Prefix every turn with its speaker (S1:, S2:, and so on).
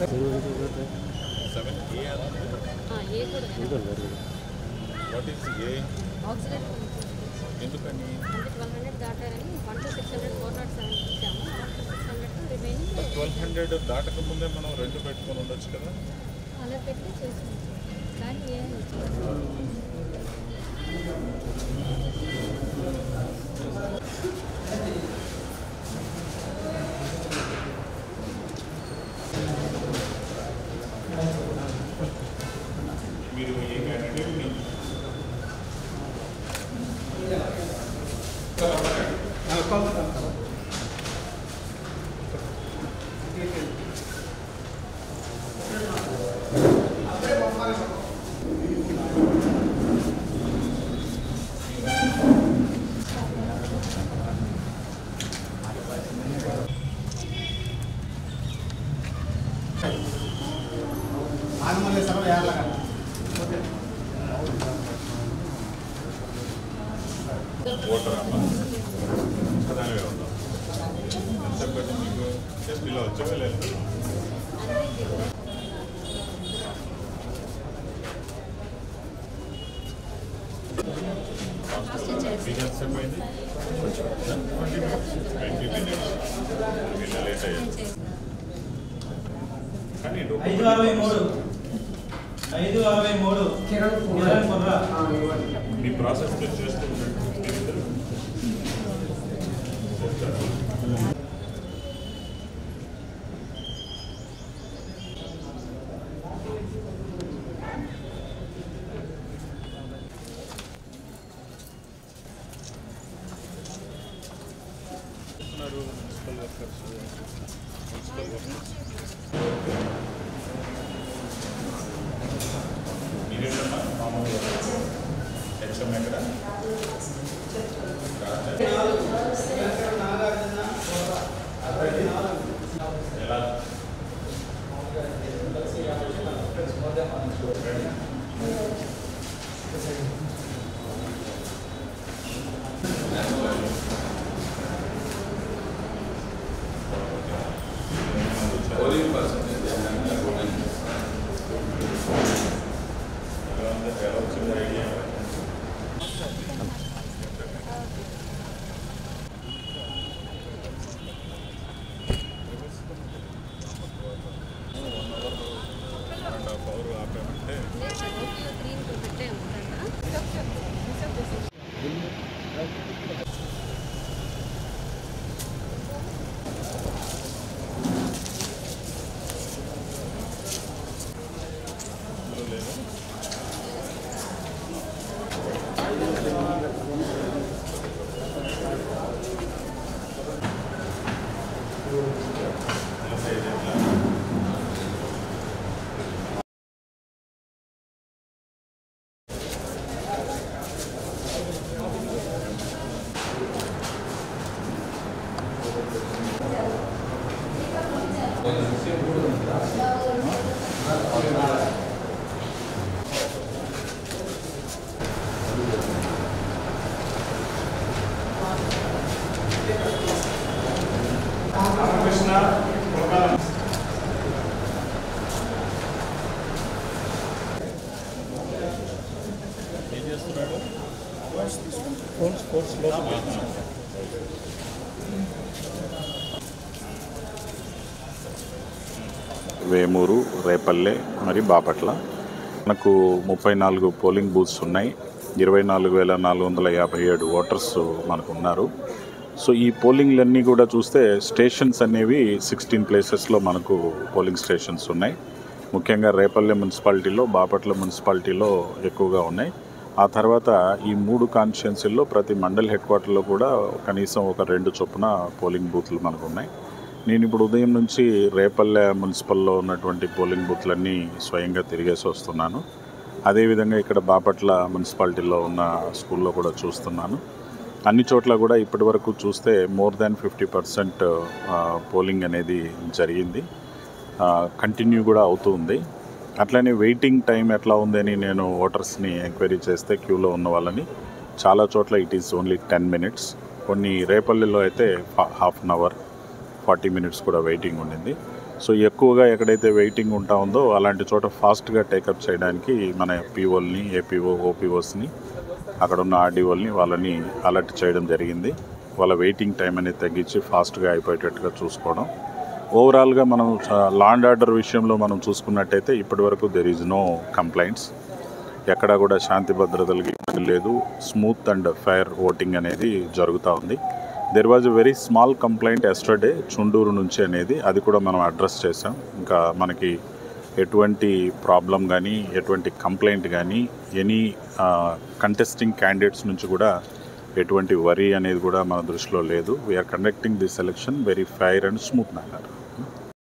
S1: What is A?
S2: Auxiliary.
S1: ఎందుకని
S2: 1200 దాటారని 1 to 600 407 ఇచ్చాము. 600 remaining
S1: 1200 దాటక ముందే మనం రెండు పెట్టుకొని ఉండొచ్చు కదా.
S2: అలా పెట్టి చేసాము కానీ ఏం
S1: మీరు ఏ క్యాండిడేట్ ఓటర్ అమ్మా దానివే ఉందాం ఎంతప్పటి మీకు ఎస్పీలో వచ్చావా లేదు ఎంతసేపోయింది 20 minutes వీళ్ళ లేట్ అయ్యారు కానీ 563 మీ ప్రాసెస్ మీరు చేస్తూ మున్సిపల్ వర్కర్స్ మీరేంటమ్మా మామూలు హెచ్ఎం ఎక్కడ ఎలా వేమూరు, రేపల్లె మరి బాపట్ల మనకు 34 పోలింగ్ బూత్స్ ఉన్నాయి. 24,457 ఓటర్స్ మనకు ఉన్నారు. సో ఈ పోలింగ్లన్నీ కూడా చూస్తే స్టేషన్స్ అనేవి 16 ప్లేసెస్లో మనకు పోలింగ్ స్టేషన్స్ ఉన్నాయి. ముఖ్యంగా రేపల్లె మున్సిపాలిటీలో, బాపట్ల మున్సిపాలిటీలో ఎక్కువగా ఉన్నాయి. ఆ తర్వాత ఈ 3 కాన్స్టిట్యున్సీల్లో ప్రతి మండల్ హెడ్ క్వార్టర్లో కూడా కనీసం ఒక 2 చొప్పున పోలింగ్ బూత్లు మనకు ఉన్నాయి. నేను ఇప్పుడు ఉదయం నుంచి రేపల్లె మున్సిపల్లో ఉన్నటువంటి పోలింగ్ బూత్లన్నీ స్వయంగా తిరిగేసి వస్తున్నాను. అదేవిధంగా ఇక్కడ బాపట్ల మున్సిపాలిటీలో ఉన్న స్కూల్లో కూడా చూస్తున్నాను. అన్ని చోట్ల కూడా ఇప్పటి వరకు చూస్తే మోర్ దాన్ 50% పోలింగ్ అనేది జరిగింది. కంటిన్యూ కూడా అవుతూ ఉంది. అట్లనే వెయిటింగ్ టైం ఎట్లా ఉందని నేను ఓటర్స్ని ఎంక్వైరీ చేస్తే క్యూలో ఉన్న వాళ్ళని చాలా చోట్ల ఇట్ ఈస్ ఓన్లీ 10 minutes. కొన్ని రేపల్లెలో అయితే హాఫ్ అన్ అవర్ 40 minutes కూడా వెయిటింగ్ ఉండింది. సో ఎక్కువగా ఎక్కడైతే వెయిటింగ్ ఉంటా ఉందో అలాంటి చోట ఫాస్ట్గా టేకప్ చేయడానికి మన పీఓల్ని, ఏపీఓ, ఓపీఓస్ని, అక్కడ ఉన్న ఆర్డీఓల్ని వాళ్ళని అలర్ట్ చేయడం జరిగింది. వాళ్ళ వెయిటింగ్ టైం అనేది తగ్గించి ఫాస్ట్గా అయిపోయేటట్టుగా చూసుకోవడం. ఓవరాల్గా మనం లా అండ్ ఆర్డర్ విషయంలో మనం చూసుకున్నట్టయితే ఇప్పటివరకు దెర్ ఈజ్ నో కంప్లైంట్స్. ఎక్కడా కూడా శాంతి భద్రతలకి ఇబ్బంది లేదు. స్మూత్ అండ్ ఫెయిర్ ఓటింగ్ అనేది జరుగుతూ ఉంది. There was a very small complaint yesterday Chunduru నుంచి అనేది, అది కూడా మనం అడ్రస్ చేసాం. ఇంకా మనకి ఎటువంటి ప్రాబ్లం కానీ, ఎటువంటి కంప్లైంట్ కానీ, ఎనీ కంటెస్టింగ్ క్యాండిడేట్స్ నుంచి కూడా ఎటువంటి వరీ అనేది కూడా మన దృష్టిలో లేదు. We're conducting this election very fair and smooth manner.